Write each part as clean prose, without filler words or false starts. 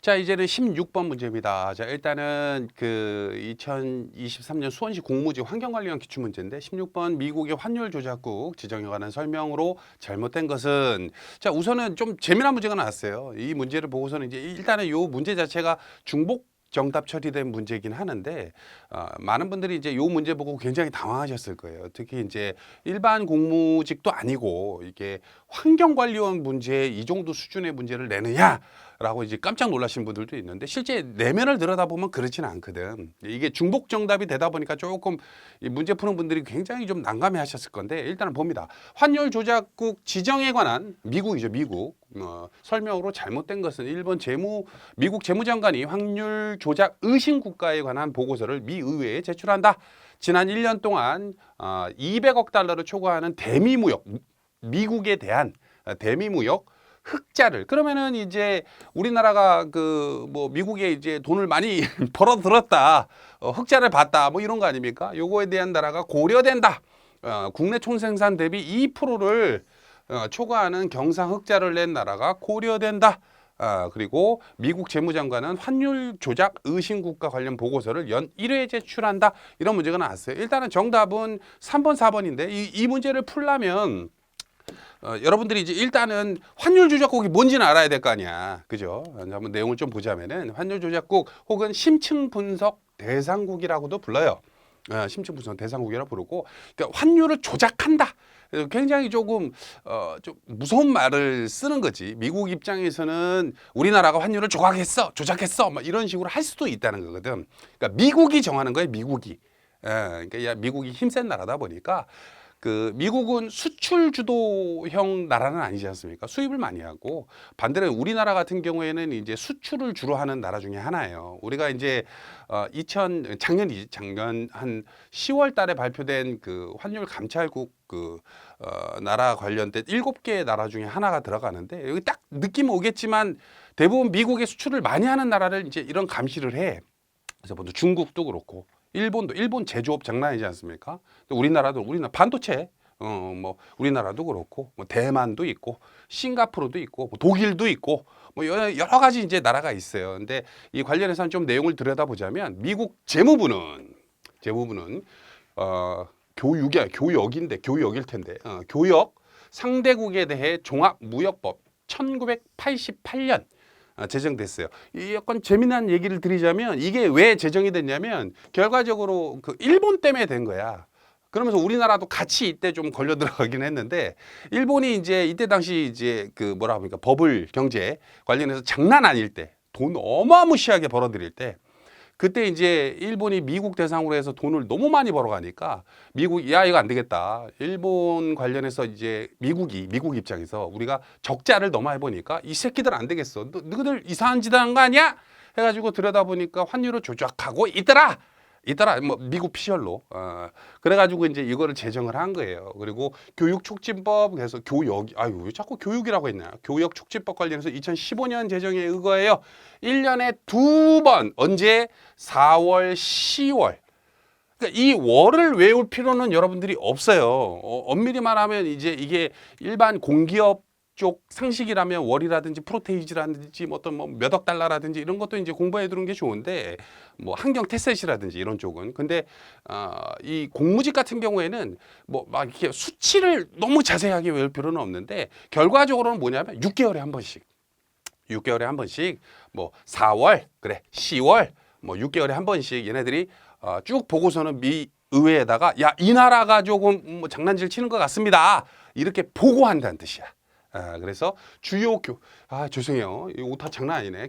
자, 이제는 16번 문제입니다. 자, 일단은 그 2023년 수원시 공무지 환경관리원 기출문제인데 16번 미국의 환율 조작국 지정에 관한 설명으로 잘못된 것은, 자, 우선은 좀 재미난 문제가 나왔어요. 이 문제를 보고서는 이제 일단은 요 문제 자체가 중복 정답 처리된 문제이긴 하는데, 많은 분들이 이제 요 문제 보고 굉장히 당황하셨을 거예요. 특히 이제 일반 공무직도 아니고 이게 환경관리원 문제 이 정도 수준의 문제를 내느냐라고 이제 깜짝 놀라신 분들도 있는데, 실제 내면을 들여다보면 그렇지는 않거든. 이게 중복 정답이 되다 보니까 조금 이 문제 푸는 분들이 굉장히 좀 난감해 하셨을 건데, 일단은 봅니다. 환율 조작국 지정에 관한 미국이죠, 미국. 설명으로 잘못된 것은 1번 미국 재무장관이 환율 조작 의심 국가에 관한 보고서를 미 의회에 제출한다. 지난 1년 동안 200억 달러를 초과하는 대미무역, 미국에 대한 대미무역 흑자를, 그러면은 이제 우리나라가 그 뭐 미국에 이제 돈을 많이 벌어들었다, 흑자를 봤다, 뭐 이런 거 아닙니까? 요거에 대한 나라가 고려된다. 국내 총생산 대비 2%를 초과하는 경상 흑자를 낸 나라가 고려된다. 그리고 미국 재무장관은 환율 조작 의심 국가 관련 보고서를 연 1회에 제출한다. 이런 문제가 나왔어요. 일단은 정답은 3번, 4번인데 이 문제를 풀려면 여러분들이 이제 일단은 환율 조작국이 뭔지는 알아야 될 거 아니야. 그죠? 한번 내용을 좀 보자면은 환율 조작국 혹은 심층 분석 대상국이라고도 불러요. 심층 분석 대상국이라고 부르고, 그러니까 환율을 조작한다. 굉장히 조금 좀 무서운 말을 쓰는 거지. 미국 입장에서는 우리나라가 환율을 조작했어, 막 이런 식으로 할 수도 있다는 거거든. 그러니까 미국이 정하는 거예요, 미국이. 그러니까 미국이 힘센 나라다 보니까, 그 미국은 수출 주도형 나라는 아니지 않습니까? 수입을 많이 하고, 반대로 우리나라 같은 경우에는 이제 수출을 주로 하는 나라 중에 하나예요. 우리가 이제 작년 한 10월 달에 발표된 그 환율 감찰국 나라 관련된 7개 나라 중에 하나가 들어가는데, 여기 딱 느낌 오겠지만 대부분 미국의 수출을 많이 하는 나라를 이제 이런 감시를 해. 그래서 먼저 중국도 그렇고, 일본 제조업 장난 아니지 않습니까? 우리나라 반도체, 뭐 우리나라도 그렇고, 뭐 대만도 있고, 싱가포르도 있고, 뭐 독일도 있고, 뭐 여러 가지 이제 나라가 있어요. 근데 이 관련해서는 좀 내용을 들여다보자면, 미국 재무부는 교역일 텐데, 교역 상대국에 대해 종합무역법 1988년 제정됐어요. 이 약간 재미난 얘기를 드리자면, 이게 왜 제정이 됐냐면 결과적으로 그 일본 때문에 된 거야. 그러면서 우리나라도 같이 이때 좀 걸려 들어가긴 했는데, 일본이 이제 이때 당시 이제 그 뭐라 합니까, 버블 경제 관련해서 장난 아닐 때, 돈 어마무시하게 벌어들일 때, 그때 이제 일본이 미국 대상으로 해서 돈을 너무 많이 벌어가니까 미국이, 야, 이거 안 되겠다. 일본 관련해서 이제 미국 입장에서 우리가 적자를 너무 많이 보니까 이 새끼들 안 되겠어. 너희들 이상한 짓 한 거 아니야? 해가지고 들여다보니까 환율을 조작하고 있더라. 뭐 미국 피셜로. 그래가지고 이제 이거를 제정을 한 거예요. 그리고 교육촉진법, 그래서 왜 자꾸 교육이라고 했냐? 교역촉진법 관련해서 2015년 제정에 의거해요. 1년에 2번, 언제? 4월, 10월. 그러니까 이 월을 외울 필요는 여러분들이 없어요. 엄밀히 말하면 이제 이게 일반 공기업 쪽 상식이라면 월이라든지 프로테이지라든지 뭐 어떤 뭐 몇 억 달러라든지 이런 것도 이제 공부해 두는 게 좋은데, 뭐 환경 테셋이라든지 이런 쪽은. 근데 이 공무직 같은 경우에는 뭐 막 이렇게 수치를 너무 자세하게 외울 필요는 없는데, 결과적으로는 뭐냐면 6개월에 한 번씩 뭐 4월, 그래 10월, 뭐 6개월에 한 번씩 얘네들이 쭉 보고서는 미 의회에다가, 야, 이 나라가 조금 뭐 장난질 치는 것 같습니다, 이렇게 보고한다는 뜻이야. 그래서 죄송해요. 이 오타 장난 아니네.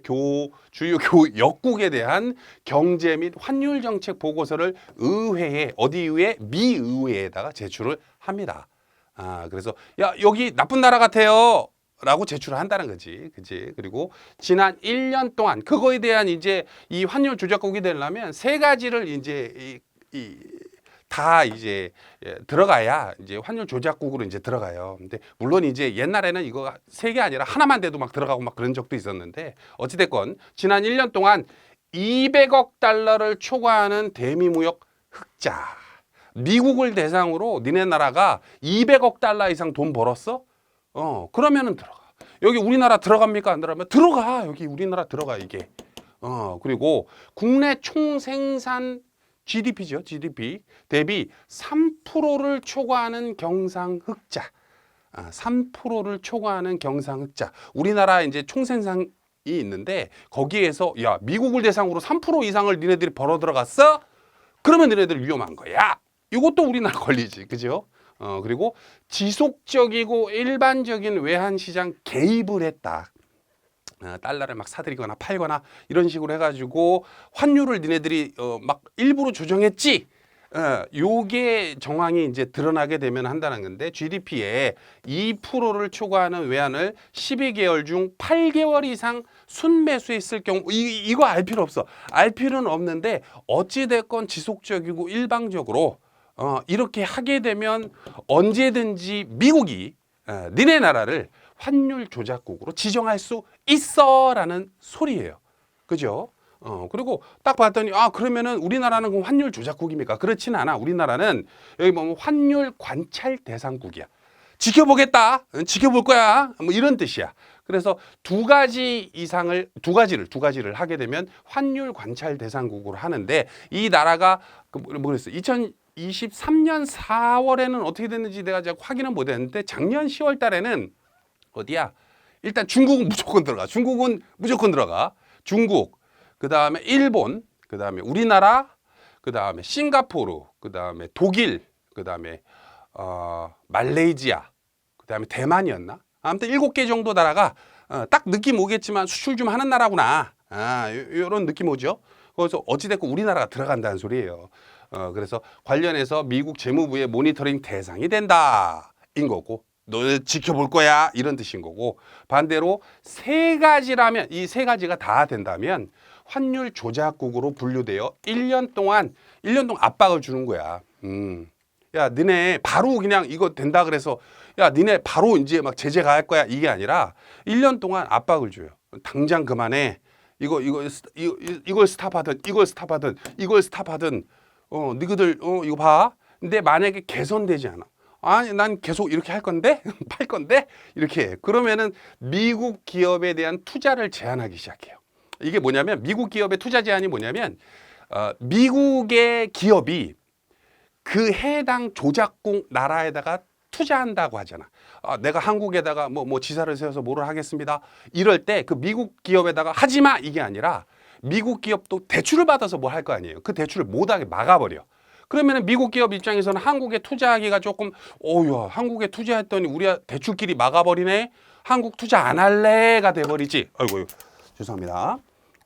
주요 교역국에 대한 경제 및 환율 정책 보고서를 의회에, 어디 의회? 미 의회에다가 제출을 합니다. 그래서, 야, 여기 나쁜 나라 같아요, 라고 제출을 한다는 거지. 그지? 그리고 지난 1년 동안 그거에 대한 이제 이 환율 조작국이 되려면 세 가지를 이제 다 이제 들어가야 이제 환율 조작국으로 이제 들어가요. 근데 물론 이제 옛날에는 이거 세 개 아니라 하나만 돼도 막 들어가고 막 그런 적도 있었는데, 어찌됐건 지난 1년 동안 200억 달러를 초과하는 대미무역 흑자. 미국을 대상으로 니네 나라가 200억 달러 이상 돈 벌었어? 그러면은 들어가. 여기 우리나라 들어갑니까? 안 들어가면 들어가. 여기 우리나라 들어가 이게. 그리고 국내 총생산 GDP죠. GDP 대비 3%를 초과하는 경상흑자. 3%를 초과하는 경상흑자. 우리나라 이제 총생산이 있는데 거기에서 야, 미국을 대상으로 3% 이상을 니네들이 벌어 들어갔어? 그러면 니네들 위험한 거야. 이것도 우리나라 권리지. 그죠? 그리고 지속적이고 일반적인 외환 시장 개입을 했다. 달러를 막 사들이거나 팔거나 이런 식으로 해가지고 환율을 니네들이 막 일부러 조정했지. 요게 정황이 이제 드러나게 되면 한다는 건데 GDP에 2%를 초과하는 외환을 12개월 중 8개월 이상 순매수했을 경우 이거 알 필요 없어. 알 필요는 없는데 어찌됐건 지속적이고 일방적으로 이렇게 하게 되면 언제든지 미국이 니네 나라를 환율 조작국으로 지정할 수 있어라는 소리예요. 그죠? 그리고 딱 봤더니 그러면은 우리나라는 그럼 환율 조작국입니까? 그렇진 않아. 우리나라는 여기 보면 환율 관찰 대상국이야. 지켜보겠다. 지켜볼 거야. 뭐 이런 뜻이야. 그래서 두 가지를 하게 되면 환율 관찰 대상국으로 하는데 이 나라가 뭐랬어? 2023년 4월에는 어떻게 됐는지 내가 확인은 못 했는데 작년 10월 달에는 어디야? 일단 중국은 무조건 들어가. 중국은 무조건 들어가. 중국, 그 다음에 일본, 그 다음에 우리나라, 그 다음에 싱가포르, 그 다음에 독일, 그 다음에 말레이시아, 그 다음에 대만이었나? 아무튼 7개 정도 나라가 딱 느낌 오겠지만 수출 좀 하는 나라구나. 요런 느낌 오죠? 그래서 어찌됐건 우리나라가 들어간다는 소리예요. 그래서 관련해서 미국 재무부의 모니터링 대상이 된다인 거고 너 지켜볼 거야 이런 뜻인 거고 반대로 세 가지라면 이 세 가지가 다 된다면 환율 조작국으로 분류되어 1년 동안 압박을 주는 거야. 야, 니네 바로 그냥 이거 된다 그래서 야, 니네 바로 이제 막 제재 가할 거야 이게 아니라 1년 동안 압박을 줘요. 당장 그만해. 이걸 스탑하든 이걸 스탑하든 너희들 이거 봐. 근데 만약에 개선되지 않아. 아니 난 계속 이렇게 할 건데 팔 건데 이렇게 해. 그러면은 미국 기업에 대한 투자를 제한하기 시작해요. 이게 뭐냐면 미국 기업의 투자 제한이 뭐냐면 미국의 기업이 그 해당 조작국 나라에다가 투자한다고 하잖아. 내가 한국에다가 뭐 지사를 세워서 뭐를 하겠습니다. 이럴 때 그 미국 기업에다가 하지 마 이게 아니라 미국 기업도 대출을 받아서 뭐 할 거 아니에요. 그 대출을 못하게 막아버려. 그러면 미국 기업 입장에서는 한국에 투자하기가 조금 야 한국에 투자했더니 우리 대출끼리 막아버리네. 한국 투자 안 할래가 돼버리지. 아이고 죄송합니다.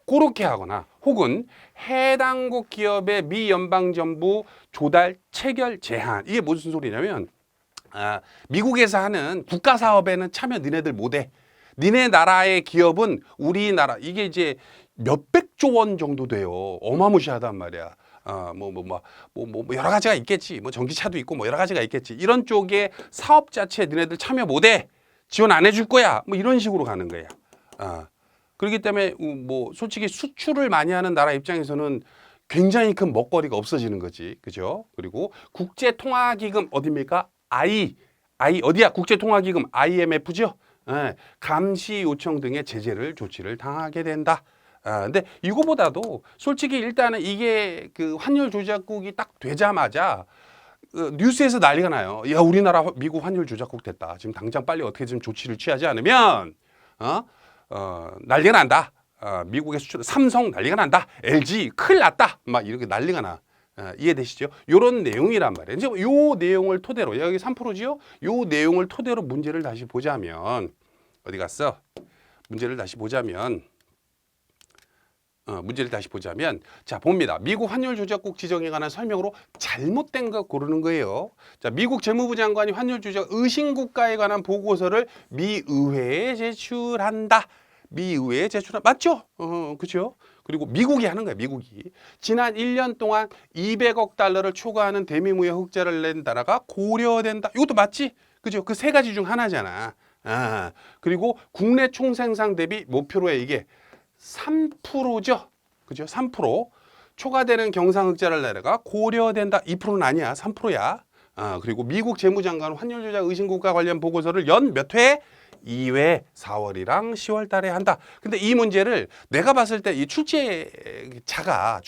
그렇게 하거나 혹은 해당국 기업의 미 연방정부 조달 체결 제한. 이게 무슨 소리냐면 미국에서 하는 국가 사업에는 참여 니네들 못해. 니네 나라의 기업은 우리나라 이게 이제 몇백조 원 정도 돼요. 어마무시하단 말이야. 여러 가지가 있겠지. 뭐 전기차도 있고 뭐 여러 가지가 있겠지. 이런 쪽에 사업 자체에 너네들 참여 못해. 지원 안 해줄 거야. 뭐 이런 식으로 가는 거야. 그렇기 때문에 뭐 솔직히 수출을 많이 하는 나라 입장에서는 굉장히 큰 먹거리가 없어지는 거지. 그죠? 그리고 국제통화기금 어디입니까? 어디야? 국제통화기금 IMF죠? 감시 요청 등의 제재를 조치를 당하게 된다. 근데 이거보다도 솔직히 일단은 이게 그 환율 조작국이 딱 되자마자 뉴스에서 난리가 나요. 야, 우리나라 미국 환율 조작국 됐다. 지금 당장 빨리 어떻게 좀 조치를 취하지 않으면 난리가 난다. 미국의 수출 삼성 난리가 난다. LG 큰일 났다. 막 이렇게 난리가 나. 이해되시죠? 요런 내용이란 말이에요. 이제 요 내용을 토대로 여기 3%지요? 요 내용을 토대로 문제를 다시 보자면 어디 갔어? 문제를 다시 보자면 자 봅니다. 미국 환율 조작국 지정에 관한 설명으로 잘못된 거 고르는 거예요. 자 미국 재무부 장관이 환율 조작 의심 국가에 관한 보고서를 미 의회에 제출한다. 맞죠? 그렇죠? 그리고 미국이 하는 거야. 미국이 지난 1년 동안 200억 달러를 초과하는 대미무역 흑자를 낸 나라가 고려된다. 이것도 맞지? 그죠? 그 세 가지 중 하나잖아. 그리고 국내 총생산 대비 목표로의 이게 3%죠. 그죠? 3% 초과되는 경상흑자를 내다가 고려된다. 2%는 아니야. 3%야. 그리고 미국 재무장관 환율 조작 의심국가 관련 보고서를 연 몇 회? 2회 4월이랑 10월 달에 한다. 근데 이 문제를 내가 봤을 때 이 출제자가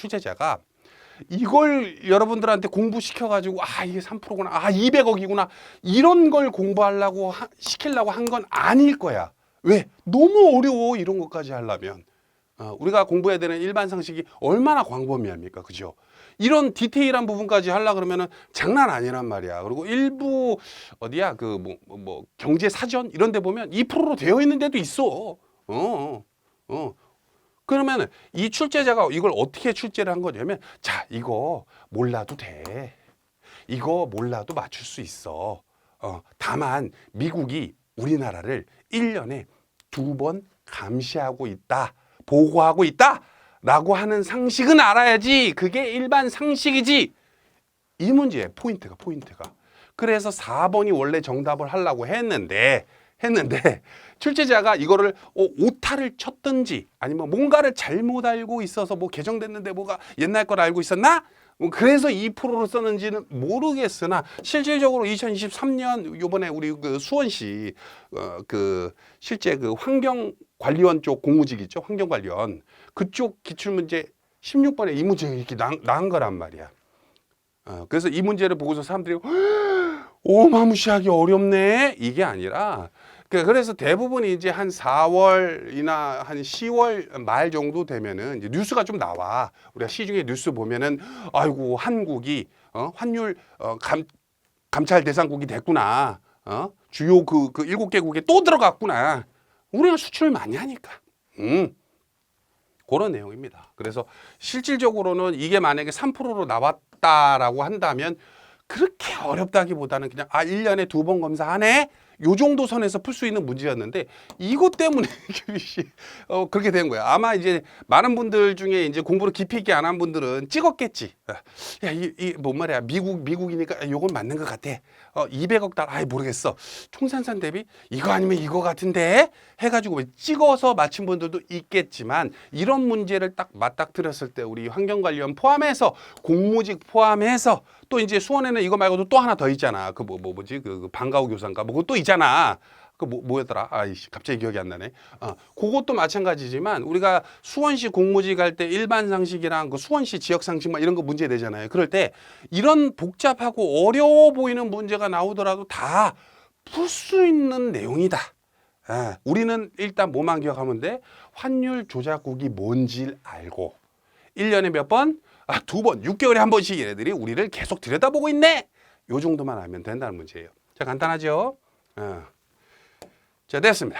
이걸 여러분들한테 공부시켜가지고 아 이게 3%구나, 아 200억이구나 이런 걸 공부하려고 시키려고 한 건 아닐 거야. 왜? 너무 어려워 이런 것까지 하려면. 우리가 공부해야 되는 일반 상식이 얼마나 광범위합니까, 그죠? 이런 디테일한 부분까지 하려 그러면은 장난 아니란 말이야. 그리고 일부 어디야 그 뭐 경제 사전 이런 데 보면 2%로 되어 있는 데도 있어. 그러면 이 출제자가 이걸 어떻게 출제를 한 거냐면, 자, 이거 몰라도 돼. 이거 몰라도 맞출 수 있어. 다만 미국이 우리나라를 1년에 2번 감시하고 있다. 보고하고 있다. 라고 하는 상식은 알아야지. 그게 일반 상식이지. 이 문제에 포인트가. 그래서 4번이 원래 정답을 하려고 했는데 출제자가 이거를 오타를 쳤든지 아니면 뭔가를 잘못 알고 있어서 뭐 개정됐는데 뭐가 옛날 걸 알고 있었나? 그래서 2%로 썼는지는 모르겠으나 실질적으로 2023년 요번에 우리 그 수원시 그 실제 그 환경관리원 쪽 공무직 있죠? 환경관리원 그쪽 기출문제 16번에 이 문제가 이렇게 나온 거란 말이야. 그래서 이 문제를 보고서 사람들이 어마무시하게 어렵네 이게 아니라, 그래서 대부분이 이제 한 4월이나 한 10월 말 정도 되면은 이제 뉴스가 좀 나와. 우리가 시중에 뉴스 보면은 아이고 한국이 환율 감찰 대상국이 됐구나. 주요 그 7개국에 또 들어갔구나. 우리가 수출을 많이 하니까. 그런 내용입니다. 그래서 실질적으로는 이게 만약에 3%로 나왔다라고 한다면 그렇게 어렵다기보다는 그냥 1년에 2번 검사하네? 요 정도 선에서 풀 수 있는 문제였는데 이것 때문에 그렇게 된 거야. 아마 이제 많은 분들 중에 이제 공부를 깊이 있게 안 한 분들은 찍었겠지. 야, 뭔 말이야. 미국이니까 요건 맞는 것 같아. 200억 달러, 아이 모르겠어. 총산산 대비 이거 아니면 이거 같은데 해가지고 찍어서 맞힌 분들도 있겠지만, 이런 문제를 딱 맞닥뜨렸을 때 우리 환경관리원 포함해서 공무직 포함해서 또 이제 수원에는 이거 말고도 또 하나 더 있잖아. 그 뭐지 그 방과후 교사인가 뭐 그거 또 있잖아. 그 뭐였더라? 아이씨 갑자기 기억이 안 나네. 그것도 마찬가지지만 우리가 수원시 공무직 할 때 일반 상식이랑 그 수원시 지역 상식 막 이런 거 문제 내잖아요. 그럴 때 이런 복잡하고 어려워 보이는 문제가 나오더라도 다 풀 수 있는 내용이다. 우리는 일단 뭐만 기억하면 돼? 환율 조작국이 뭔지를 알고 1년에 몇 번? 2번, 6개월에 한 번씩 얘네들이 우리를 계속 들여다보고 있네. 요 정도만 알면 된다는 문제예요. 자, 간단하죠? 자, 됐습니다.